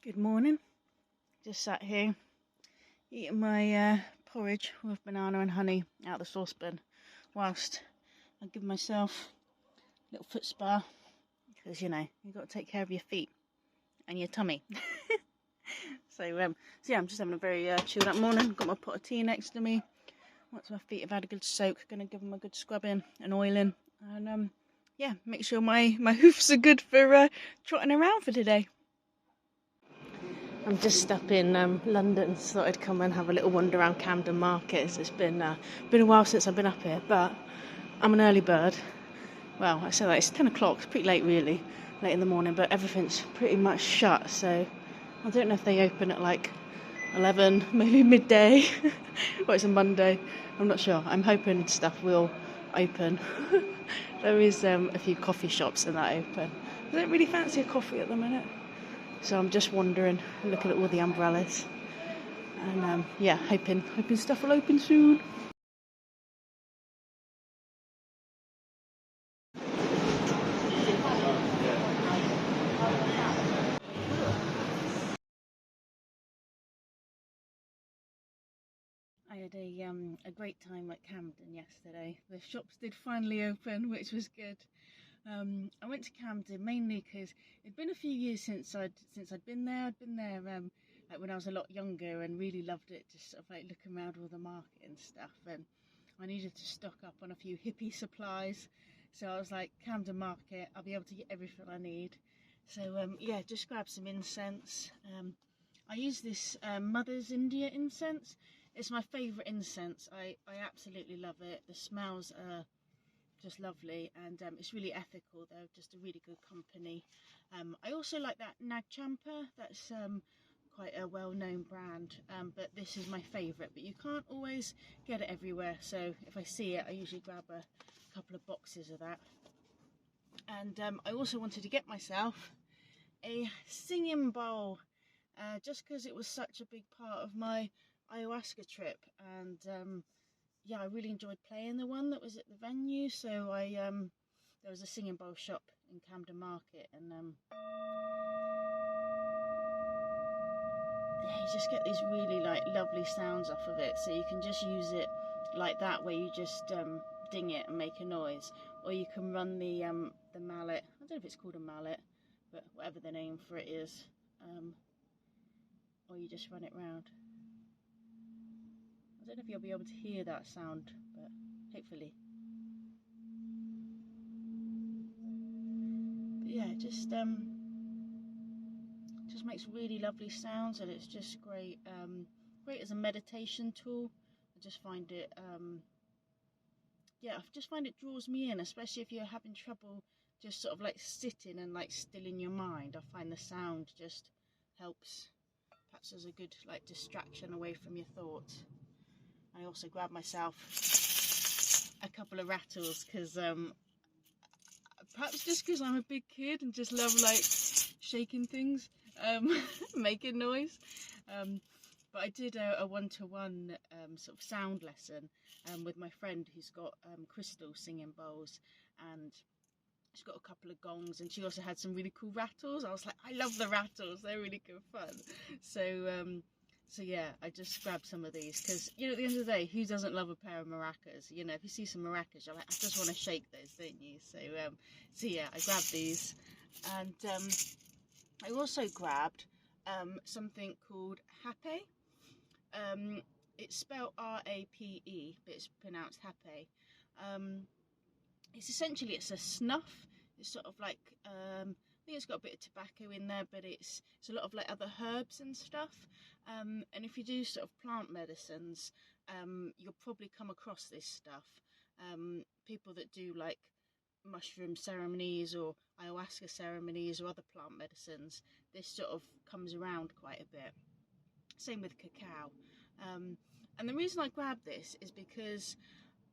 Good morning. Just sat here eating my porridge with banana and honey out of the saucepan whilst I give myself a little foot spa because you've got to take care of your feet and your tummy. So yeah, I'm just having a very chilled out morning. Got my pot of tea next to me. Once my feet have had a good soak, gonna give them a good scrubbing and oiling, and yeah, make sure my hoofs are good for trotting around for today. I'm just up in London, so thought I'd come and have a little wander around Camden Market. It's been a while since I've been up here, but I'm an early bird. Well, I say that it's 10 o'clock, it's pretty late really, late in the morning, but everything's pretty much shut, so I don't know if they open at like 11, maybe midday, or it's a Monday, I'm not sure. I'm hoping stuff will open. There is a few coffee shops and that open. I don't really fancy a coffee at the minute. So I'm just wandering, looking at all the umbrellas, and yeah, hoping stuff will open soon. I had a great time at Camden yesterday. The shops did finally open, which was good. I went to Camden mainly because it'd been a few years since I'd been there. I'd been there like when I was a lot younger and really loved it, just sort of like looking around all the market and stuff. And I needed to stock up on a few hippie supplies, so I was like, Camden Market, I'll be able to get everything I need. So yeah, just grab some incense. I use this Mother's India incense. It's my favourite incense. I absolutely love it. The smells are just lovely, and it's really ethical. They're just a really good company. I also like that Nag Champa. That's quite a well-known brand, but this is my favourite. But you can't always get it everywhere, so if I see it, I usually grab a couple of boxes of that. And I also wanted to get myself a singing bowl, just because it was such a big part of my ayahuasca trip, and yeah, I really enjoyed playing the one that was at the venue. So there was a singing bowl shop in Camden Market, and yeah, you just get these really like lovely sounds off of it. So you can just use it like that, where you just ding it and make a noise, or you can run the mallet. I don't know if it's called a mallet, but whatever the name for it is, or you just run it round. I don't know if you'll be able to hear that sound, but hopefully. But yeah, it just makes really lovely sounds, and it's just great. Great as a meditation tool. I just find it, yeah, I just find it draws me in, especially if you're having trouble just sort of like sitting and like still in your mind. I find the sound just helps, perhaps as a good like distraction away from your thoughts. I also grabbed myself a couple of rattles because perhaps just because I'm a big kid and just love like shaking things, making noise. But I did a one-to-one sort of sound lesson with my friend who's got crystal singing bowls, and she's got a couple of gongs, and she also had some really cool rattles. I was like, I love the rattles, they're really good fun. So yeah, I just grabbed some of these because, at the end of the day, who doesn't love a pair of maracas? If you see some maracas, you're like, I just want to shake those, don't you? So yeah, I grabbed these, and I also grabbed something called Hape. It's spelled R-A-P-E, but it's pronounced Hape. It's a snuff. It's sort of like, I think it's got a bit of tobacco in there, but it's a lot of like other herbs and stuff. And if you do sort of plant medicines, you'll probably come across this stuff. People that do like mushroom ceremonies or ayahuasca ceremonies or other plant medicines, this sort of comes around quite a bit. Same with cacao. And the reason I grabbed this is because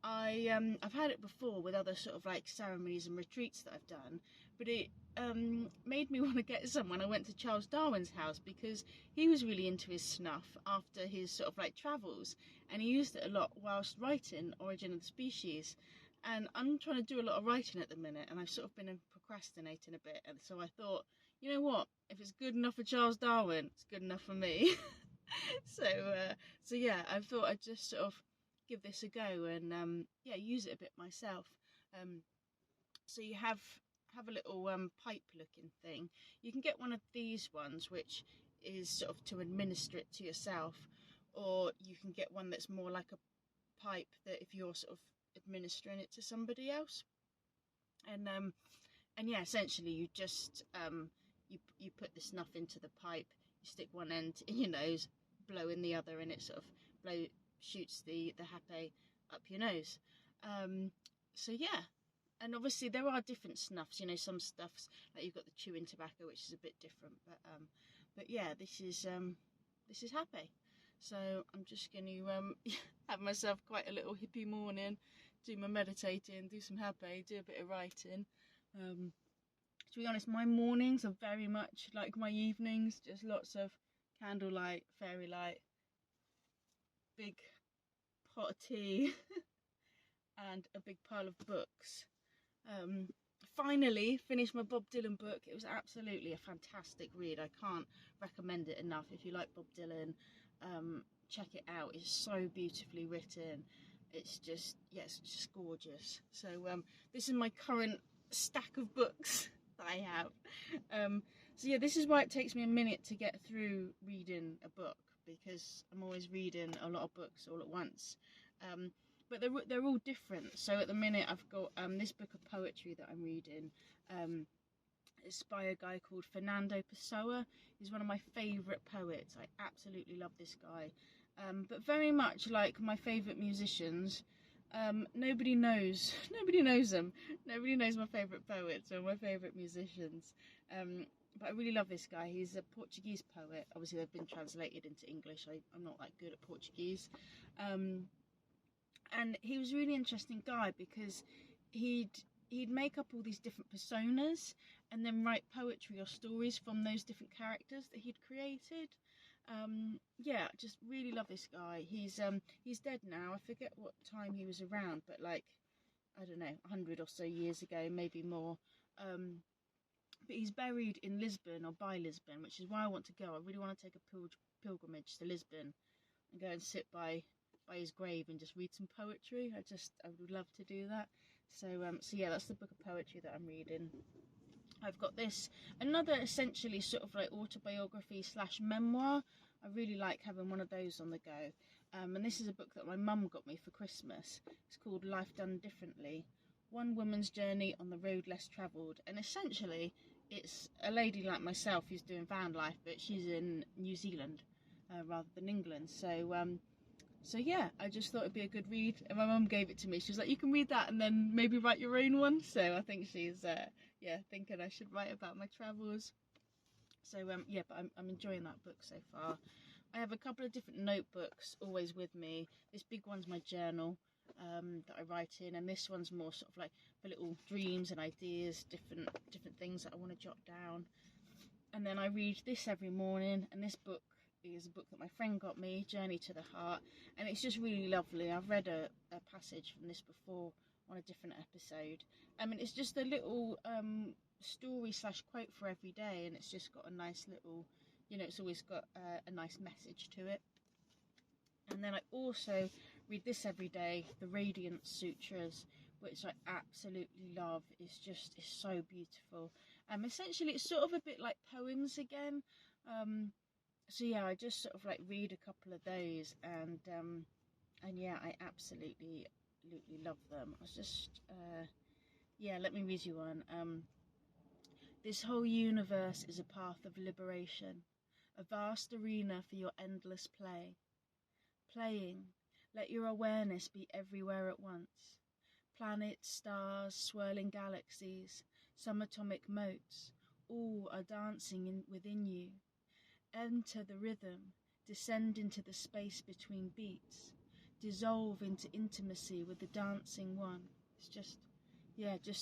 I've had it before with other sort of like ceremonies and retreats that I've done, but it made me want to get some when I went to Charles Darwin's house, because he was really into his snuff after his sort of like travels, and he used it a lot whilst writing Origin of the Species. And I'm trying to do a lot of writing at the minute, and I've sort of been procrastinating a bit, and so I thought, you know what? If it's good enough for Charles Darwin, it's good enough for me. So yeah, I thought I'd just sort of give this a go and use it a bit myself. So you have a little pipe looking thing. You can get one of these ones, which is sort of to administer it to yourself, or you can get one that's more like a pipe that if you're sort of administering it to somebody else. And yeah, essentially you just you put the snuff into the pipe, you stick one end in your nose, blow in the other, and it sort of shoots the hape up your nose. So yeah, and obviously there are different snuffs. You know, some stuffs like you've got the chewing tobacco, which is a bit different, but yeah, this is hape. So I'm just going to have myself quite a little hippie morning, do my meditating, do some hape, do a bit of writing. To be honest, my mornings are very much like my evenings, just lots of candlelight, fairy light, big pot of tea, and a big pile of books. Finally finished my Bob Dylan book. It was absolutely a fantastic read. I can't recommend it enough. If you like Bob Dylan, check it out. It's so beautifully written. It's just gorgeous. So this is my current stack of books that I have. So yeah, this is why it takes me a minute to get through reading a book, because I'm always reading a lot of books all at once. But they're all different. So at the minute I've got this book of poetry that I'm reading. It's by a guy called Fernando Pessoa. He's one of my favourite poets. I absolutely love this guy. But very much like my favourite musicians, nobody knows them. Nobody knows my favourite poets or my favourite musicians. But I really love this guy. He's a Portuguese poet. Obviously they've been translated into English. I'm not that good at Portuguese. And he was a really interesting guy because he'd make up all these different personas and then write poetry or stories from those different characters that he'd created. Yeah, just really love this guy. He's dead now. I forget what time he was around, but like, I don't know, 100 or so years ago, maybe more. But he's buried in Lisbon, or by Lisbon, which is why I want to go. I really want to take a pilgrimage to Lisbon and go and sit by his grave and just read some poetry. I would love to do that. So yeah, that's the book of poetry that I'm reading. I've got another essentially sort of like autobiography / memoir. I really like having one of those on the go. And this is a book that my mum got me for Christmas. It's called Life Done Differently: One Woman's Journey on the Road Less Travelled. And essentially it's a lady like myself who's doing van life, but she's in New Zealand rather than England. So yeah, I just thought it'd be a good read, and my mum gave it to me. She was like, you can read that and then maybe write your own one. So I think she's thinking I should write about my travels. So yeah, but I'm enjoying that book so far. I have a couple of different notebooks always with me. This big one's my journal that I write in, and this one's more sort of like for little dreams and ideas, different things that I want to jot down. And then I read this every morning, and this book is a book that my friend got me, Journey to the Heart, and it's just really lovely. I've read a passage from this before on a different episode. I mean, it's just a little story / quote for every day, and it's just got a nice little, it's always got a nice message to it. And then I also read this every day, the Radiant Sutras, which I absolutely love. It's so beautiful. Essentially it's sort of a bit like poems again. So yeah, I just sort of like read a couple of those, and yeah, I absolutely love them. I was just let me read you one. This whole universe is a path of liberation, a vast arena for your endless play. Playing, let your awareness be everywhere at once. Planets, stars, swirling galaxies, some atomic motes, all are dancing within you. Enter the rhythm, descend into the space between beats, dissolve into intimacy with the dancing one. It's just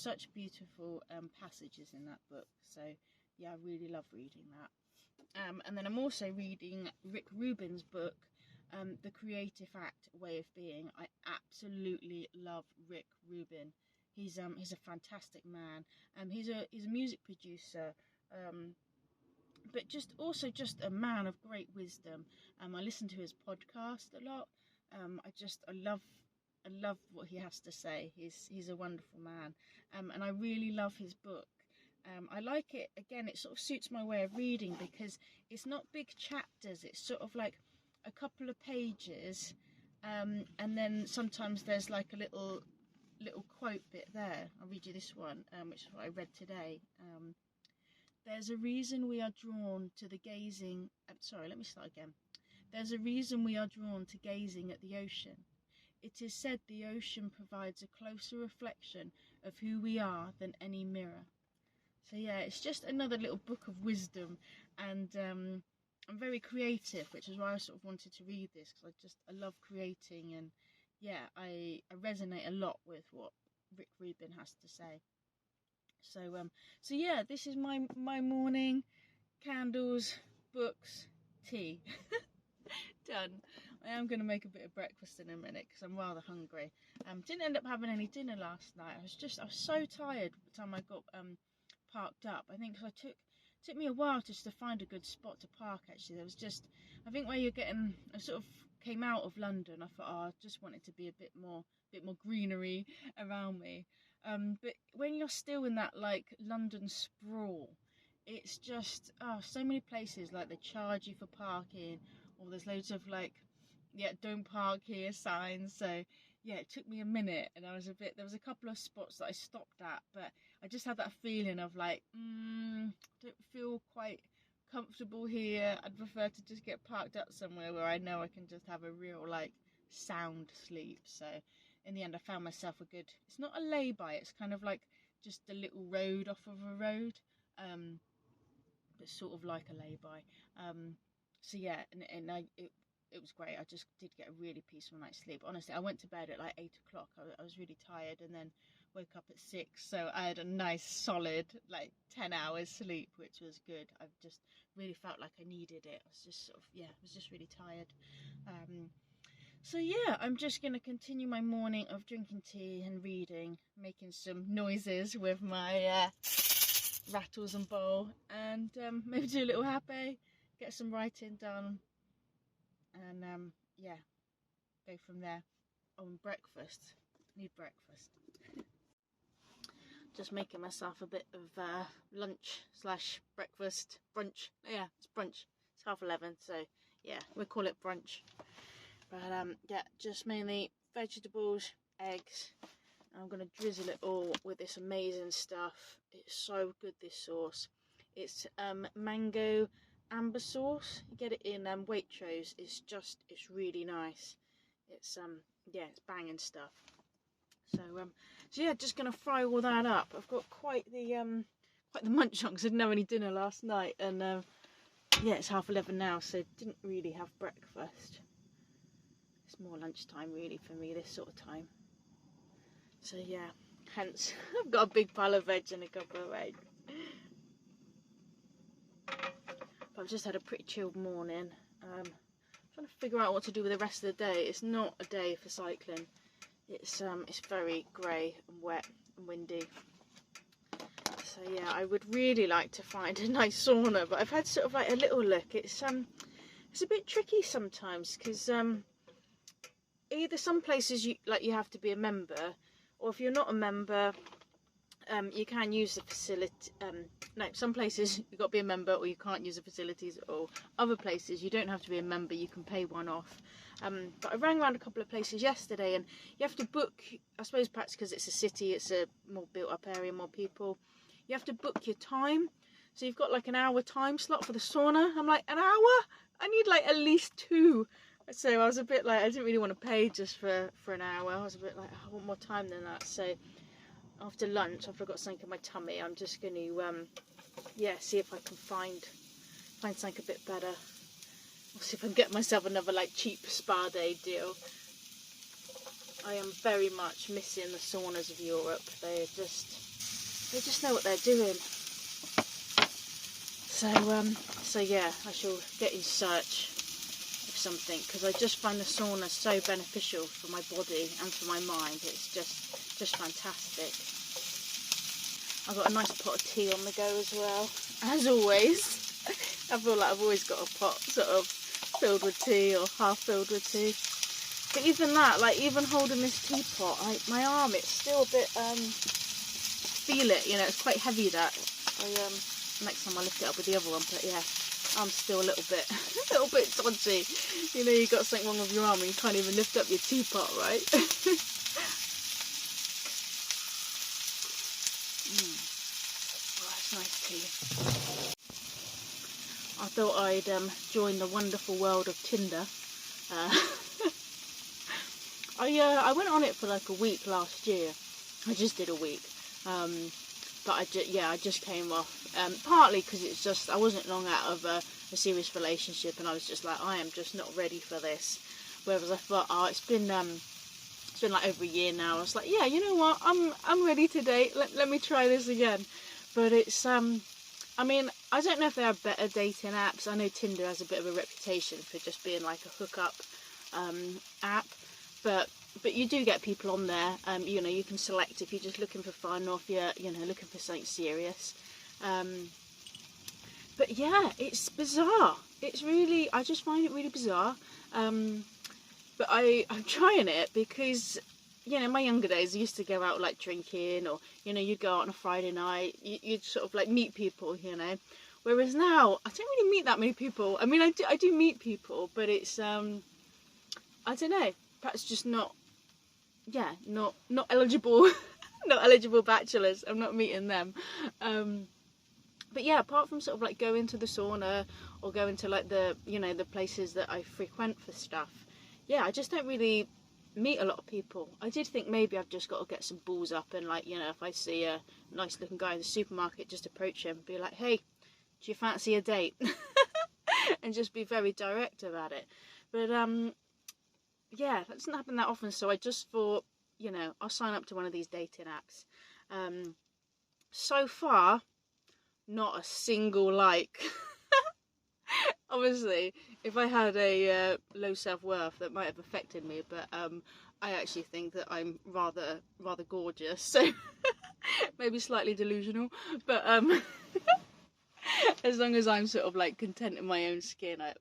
such beautiful passages in that book. So yeah, I really love reading that. And then I'm also reading Rick Rubin's book, The Creative Act, Way of Being. I absolutely love Rick Rubin. He's a fantastic man. He's a music producer. but just a man of great wisdom. I listen to his podcast a lot. I love what he has to say. He's a wonderful man, and I really love his book. I like it, again, it sort of suits my way of reading because it's not big chapters, it's sort of like a couple of pages, and then sometimes there's like a little quote bit there. I'll read you this one, which is what I read today. There's a reason we are drawn to the gazing... let me start again. There's a reason we are drawn to gazing at the ocean. It is said the ocean provides a closer reflection of who we are than any mirror. So yeah, it's just another little book of wisdom, and I'm very creative, which is why I sort of wanted to read this, because I love creating, and yeah, I resonate a lot with what Rick Rubin has to say. So yeah, this is my morning: candles, books, tea. Done. I am going to make a bit of breakfast in a minute because I'm rather hungry. Didn't end up having any dinner last night. I was so tired by the time I got parked up. I think because took me a while just to find a good spot to park. Actually, there was just, I think where you're getting, I sort of came out of London. I thought, I just want it to be a bit more greenery around me. But when you're still in that like London sprawl, it's just so many places like they charge you for parking, or there's loads of like, yeah, don't park here signs. So yeah, it took me a minute, and there was a couple of spots that I stopped at, but I just had that feeling of like, don't feel quite comfortable here. I'd prefer to just get parked up somewhere where I know I can just have a real like sound sleep. So in the end, I found myself it's not a lay-by, it's kind of like just a little road off of a road, but sort of like a lay-by. So yeah, and it was great. I just did get a really peaceful night's sleep. Honestly, I went to bed at like 8 o'clock. I was really tired, and then woke up at 6. So I had a nice solid like 10 hours sleep, which was good. I just really felt like I needed it. I was just sort of, I was just really tired. So yeah, I'm just going to continue my morning of drinking tea and reading, making some noises with my rattles and bowl, and maybe do a little happy, get some writing done, and go from there. On breakfast. Need breakfast. Just making myself a bit of lunch / breakfast, brunch. Yeah, it's brunch. It's 11:30, so yeah, we'll call it brunch. But just mainly vegetables, eggs. I'm going to drizzle it all with this amazing stuff. It's so good, this sauce. It's mango amber sauce. You get it in Waitrose. It's really nice. It's it's banging stuff. So yeah, just going to fry all that up. I've got quite the munch on because I didn't have any dinner last night, and it's 11:30 now, so didn't really have breakfast. It's more lunchtime really for me, this sort of time. So yeah, hence I've got a big pile of veg and a couple of eggs. But I've just had a pretty chilled morning. Trying to figure out what to do with the rest of the day. It's not a day for cycling. It's very grey and wet and windy. So yeah, I would really like to find a nice sauna, but I've had sort of like a little look. It's a bit tricky sometimes because either some places you have to be a member, or if you're not a member, you can use the facility. No, some places you've got to be a member, or you can't use the facilities at all. Other places you don't have to be a member, you can pay one off. But I rang around a couple of places yesterday, and you have to book, I suppose perhaps because it's a city, it's a more built up area, more people, you have to book your time. So you've got like an hour time slot for the sauna. I'm like, an hour? I need like at least 2. So I was a bit like, I didn't really want to pay just for an hour. I was a bit like, I want more time than that. So after lunch, after I've got something in my tummy, I'm just going to, see if I can find something a bit better. I'll see if I can get myself another like cheap spa day deal. I am very much missing the saunas of Europe. They just know what they're doing. So yeah, I shall get in search of something, because I just find the sauna so beneficial for my body and for my mind. It's just fantastic. I've got a nice pot of tea on the go as well, as always. I feel like I've always got a pot sort of filled with tea or half filled with tea. But even that, like even holding this teapot, my arm, it's still a bit, feel it, you know, it's quite heavy that. Next time I lift it up with the other one, but yeah, I'm still a little bit dodgy. You know, you got something wrong with your arm and you can't even lift up your teapot, right? Oh, that's nice tea. I thought I'd join the wonderful world of Tinder. I went on it for like a week last year. I just did a week. But I just came off. Partly because it's just I wasn't long out of a serious relationship, and I was just like, I am just not ready for this. Whereas I thought, it's been like over a year now. I was like, yeah, you know what, I'm ready to date. Let me try this again. But it's I mean, I don't know if there are better dating apps. I know Tinder has a bit of a reputation for just being like a hookup app, but you do get people on there. You know, you can select if you're just looking for fun or if you're, you know, looking for something serious. But yeah, it's bizarre. It's really, I just find it really bizarre. But I'm trying it because, you know, in my younger days, I used to go out like drinking, or, you know, you'd go out on a Friday night, you'd sort of like meet people, you know. Whereas now, I don't really meet that many people. I mean, I do meet people, but it's, I don't know, perhaps just not eligible, not eligible bachelors. I'm not meeting them. But yeah, apart from sort of like going to the sauna or going to like the, you know, the places that I frequent for stuff, yeah, I just don't really meet a lot of people. I did think maybe I've just got to get some balls up and, like, you know, if I see a nice looking guy in the supermarket, just approach him and be like, hey, do you fancy a date? And just be very direct about it. But yeah, that doesn't happen that often, so I just thought, you know, I'll sign up to one of these dating apps. So far, not a single like. Obviously, if I had a low self-worth, that might have affected me, but I actually think that I'm rather gorgeous, so maybe slightly delusional, but as long as I'm sort of like content in my own skin, I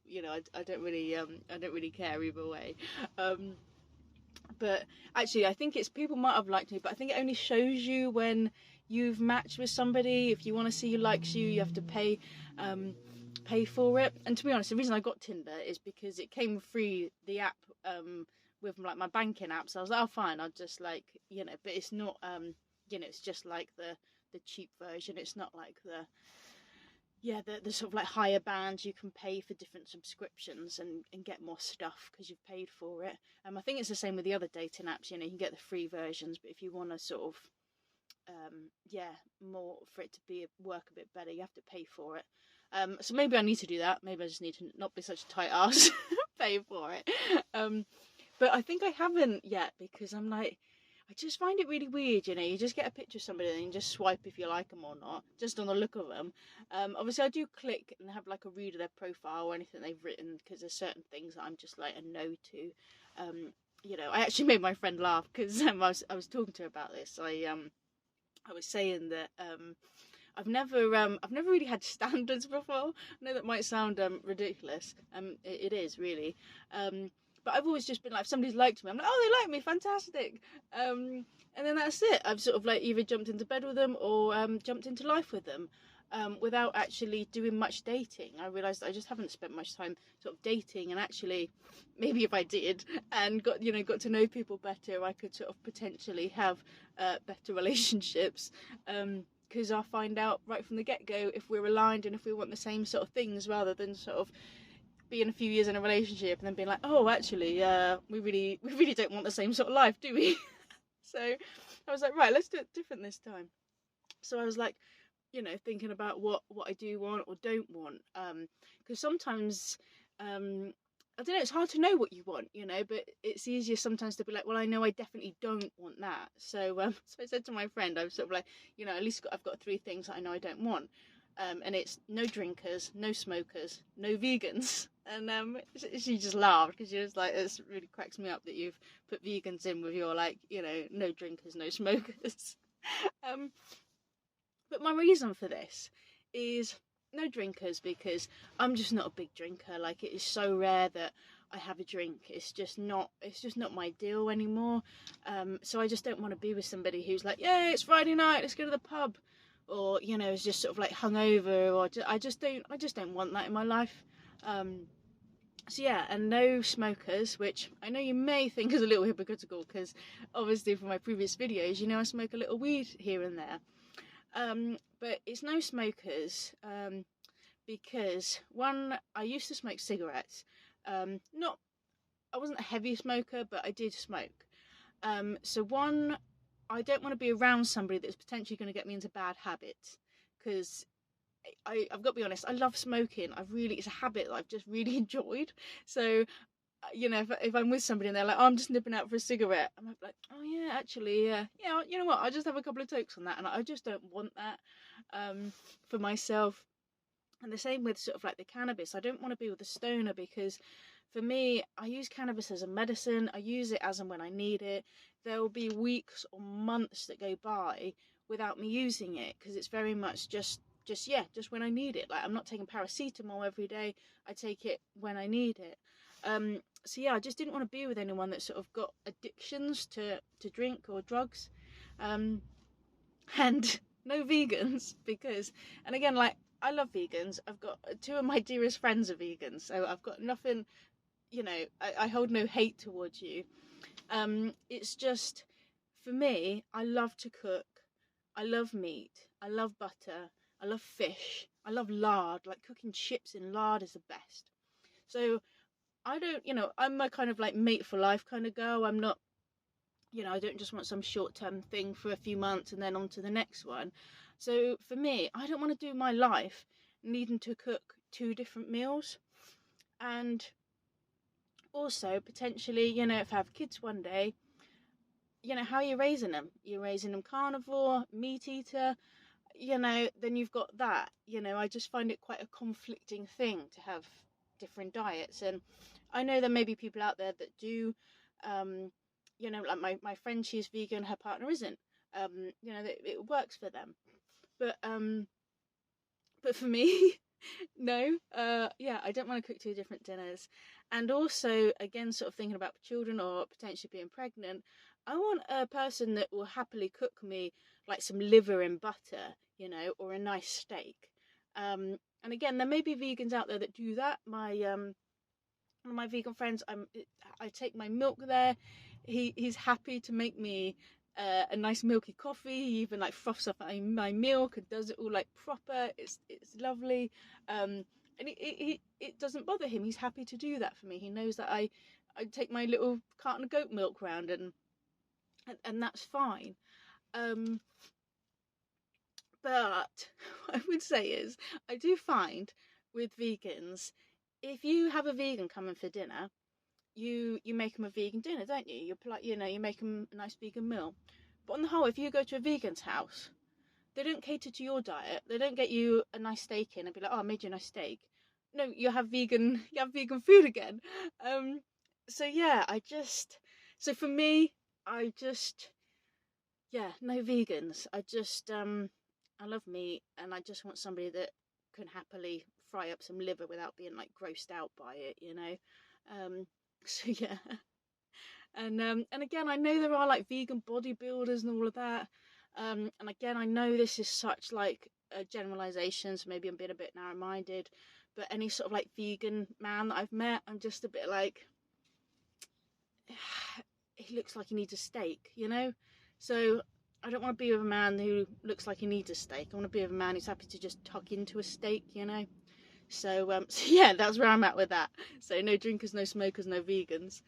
don't really care either way. But actually, I think it's, people might have liked me, but I think it only shows you when you've matched with somebody. If you want to see who likes you, you have to pay for it. And to be honest, the reason I got Tinder is because it came free, the app, with like my banking app. So I was like, oh fine, I'll just like, you know, but it's not, you know, it's just like the cheap version. It's not like the sort of like higher bands. You can pay for different subscriptions and get more stuff because you've paid for it. I think it's the same with the other dating apps. You know, you can get the free versions, but if you want to sort of more for it to work a bit better, you have to pay for it. So maybe I need to do that. Maybe I just need to not be such a tight ass, pay for it. But I think I haven't yet, because I'm like, I just find it really weird, you know, you just get a picture of somebody and you just swipe if you like them or not, just on the look of them. Obviously I do click and have like a read of their profile or anything they've written, because there's certain things that I'm just like a no to. You know, I actually made my friend laugh because I was talking to her about this. I was saying that I've never really had standards before. I know that might sound ridiculous. It is really. But I've always just been like, if somebody's liked me, I'm like, oh, they like me, fantastic. And then that's it. I've sort of like either jumped into bed with them or jumped into life with them, without actually doing much dating. I realised I just haven't spent much time sort of dating, and actually, maybe if I did and got to know people better, I could sort of potentially have better relationships. Because I'll find out right from the get-go if we're aligned and if we want the same sort of things, rather than sort of being a few years in a relationship and then being like, oh, actually, we really don't want the same sort of life, do we? So I was like, right, let's do it different this time. So I was like, you know, thinking about what I do want or don't want, because sometimes I don't know, it's hard to know what you want, you know, but it's easier sometimes to be like, well, I know I definitely don't want that. So so I said to my friend, I was sort of like, you know, at least I've got 3 things that I know I don't want. And it's no drinkers, no smokers, no vegans. And she just laughed, because she was like, it really cracks me up that you've put vegans in with your, like, you know, no drinkers, no smokers. But my reason for this is no drinkers, because I'm just not a big drinker. Like, it is so rare that I have a drink. It's just not my deal anymore. So I just don't want to be with somebody who's like, yeah, it's Friday night, let's go to the pub, or, you know, is just sort of like hungover, or I just don't want that in my life. So yeah, and no smokers, which I know you may think is a little hypocritical, because obviously from my previous videos, you know, I smoke a little weed here and there. But it's no smokers, because one, I used to smoke cigarettes. I wasn't a heavy smoker, but I did smoke. So one, I don't want to be around somebody that's potentially going to get me into bad habits, because I've got to be honest, I love smoking. It's a habit that I've just really enjoyed. So, you know, if I'm with somebody and they're like, oh, I'm just nipping out for a cigarette, I'm like, oh yeah, actually, yeah, you know what, I'll just have a couple of tokes on that, and I just don't want that for myself. And the same with sort of like the cannabis. I don't want to be with a stoner, because for me, I use cannabis as a medicine. I use it as and when I need it. There will be weeks or months that go by without me using it, because it's very much just when I need it. Like, I'm not taking paracetamol every day. I take it when I need it. So yeah, I just didn't want to be with anyone that sort of got addictions to drink or drugs. And no vegans, because, and again, like, I love vegans. I've got two of my dearest friends are vegans, so I've got nothing, you know, I hold no hate towards you. It's just, for me, I love to cook. I love meat. I love butter. I love fish. I love lard. Like, cooking chips in lard is the best. So I don't, you know, I'm a kind of like mate for life kind of girl. I'm not, you know, I don't just want some short-term thing for a few months and then on to the next one. So for me, I don't want to do my life needing to cook 2 different meals. And also, potentially, you know, if I have kids one day, you know, how are you raising them? You're raising them carnivore, meat eater, you know, then you've got that. You know, I just find it quite a conflicting thing to have different diets. And I know there may be people out there that do, you know, like my friend, she's vegan, her partner isn't. You know, it works for them. But for me, no. Yeah, I don't want to cook 2 different dinners. And also, again, sort of thinking about children or potentially being pregnant, I want a person that will happily cook me like some liver in butter, you know, or a nice steak. And again, there may be vegans out there that do that. One of my vegan friends, I take my milk there. He's happy to make me a nice milky coffee. He even like froths up my milk and does it all like proper. It's lovely. And it doesn't bother him. He's happy to do that for me. He knows that I take my little carton of goat milk round, and that's fine. But what I would say is, I do find with vegans, if you have a vegan coming for dinner, you make them a vegan dinner, don't you? You make them a nice vegan meal. But on the whole, if you go to a vegan's house, they don't cater to your diet. They don't get you a nice steak in and be like, oh, I made you a nice steak. No, you have vegan food again. So yeah, so for me, no vegans. I love meat, and I just want somebody that can happily fry up some liver without being like grossed out by it, you know. So yeah, and again, I know there are like vegan bodybuilders and all of that. And again, I know this is such like a generalisation, so maybe I'm being a bit narrow-minded. But any sort of like vegan man that I've met, I'm just a bit like, he looks like he needs a steak, you know. So I don't want to be with a man who looks like he needs a steak. I want to be with a man who's happy to just tuck into a steak, you know. So yeah, that's where I'm at with that. So no drinkers, no smokers, no vegans.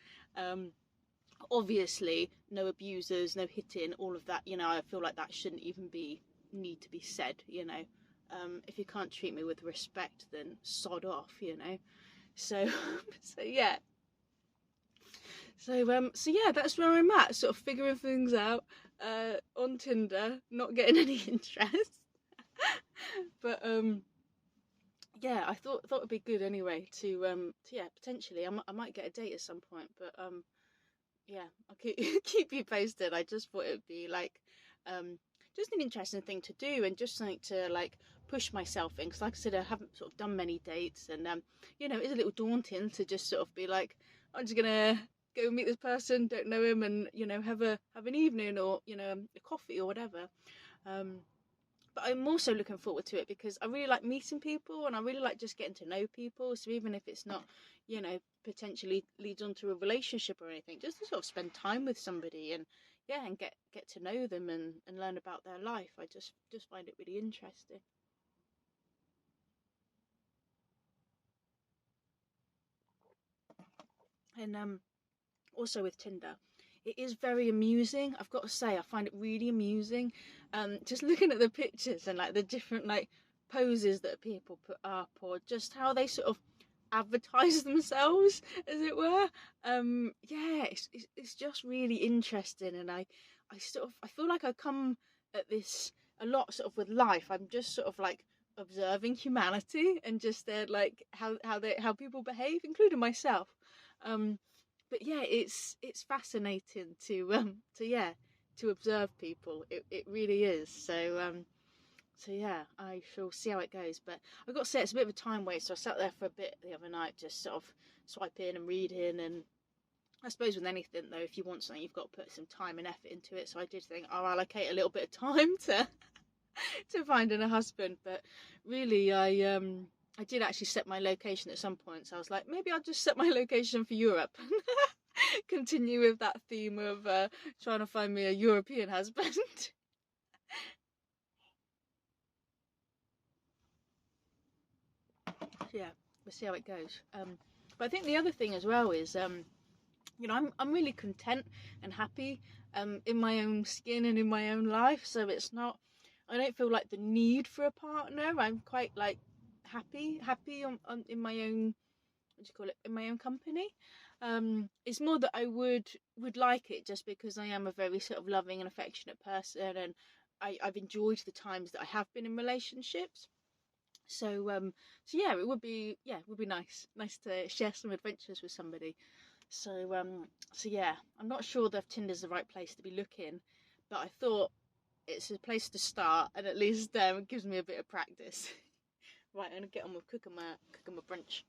Obviously, no abusers, no hitting, all of that. You know, I feel like that shouldn't even need to be said. You know, if you can't treat me with respect, then sod off. You know. So yeah. So yeah, that's where I'm at. Sort of figuring things out on Tinder, not getting any interest. But yeah, I thought it'd be good anyway to yeah, potentially I might get a date at some point, but yeah, I'll keep you posted. I just thought it would be like just an interesting thing to do, and just something to like push myself in, because like I said, I haven't sort of done many dates, and you know, it's a little daunting to just sort of be like, I'm just gonna go meet this person, don't know him, and you know, have an evening, or you know, a coffee or whatever. But I'm also looking forward to it because I really like meeting people, and I really like just getting to know people. So even if it's not, you know, potentially leads on to a relationship or anything, just to sort of spend time with somebody, and yeah, and get to know them, and learn about their life. I just find it really interesting. And also with Tinder, it is very amusing. I've got to say, I find it really amusing. Just looking at the pictures and like the different like poses that people put up, or just how they sort of advertise themselves, as it were. Yeah, it's just really interesting, and I sort of, I feel like I come at this a lot sort of with life. I'm just sort of like observing humanity, and just their like how people behave, including myself. Um, but yeah, it's fascinating to yeah, to observe people. It really is. So yeah, I shall see how it goes. But I've got to say, it's a bit of a time waste. So I sat there for a bit the other night, just sort of swiping and reading. And I suppose with anything though, if you want something, you've got to put some time and effort into it. So I did think I'll allocate a little bit of time to to finding a husband. But really, I did actually set my location at some point. So I was like, maybe I'll just set my location for Europe. Continue with that theme of trying to find me a European husband. Yeah, we'll see how it goes. But I think the other thing as well is, you know, I'm really content and happy in my own skin and in my own life. So it's not, I don't feel like the need for a partner. I'm quite like happy in my own, what do you call it, in my own company. It's more that I would like it just because I am a very sort of loving and affectionate person, and I've enjoyed the times that I have been in relationships. So yeah, it would be nice to share some adventures with somebody. So yeah, I'm not sure that Tinder's the right place to be looking, but I thought it's a place to start, and at least it gives me a bit of practice. Right, I'm gonna get on with cooking my brunch.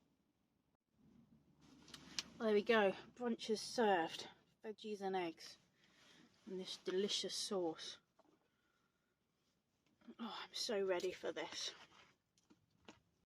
Well, there we go. Brunch is served. Veggies and eggs, and this delicious sauce. Oh, I'm so ready for this.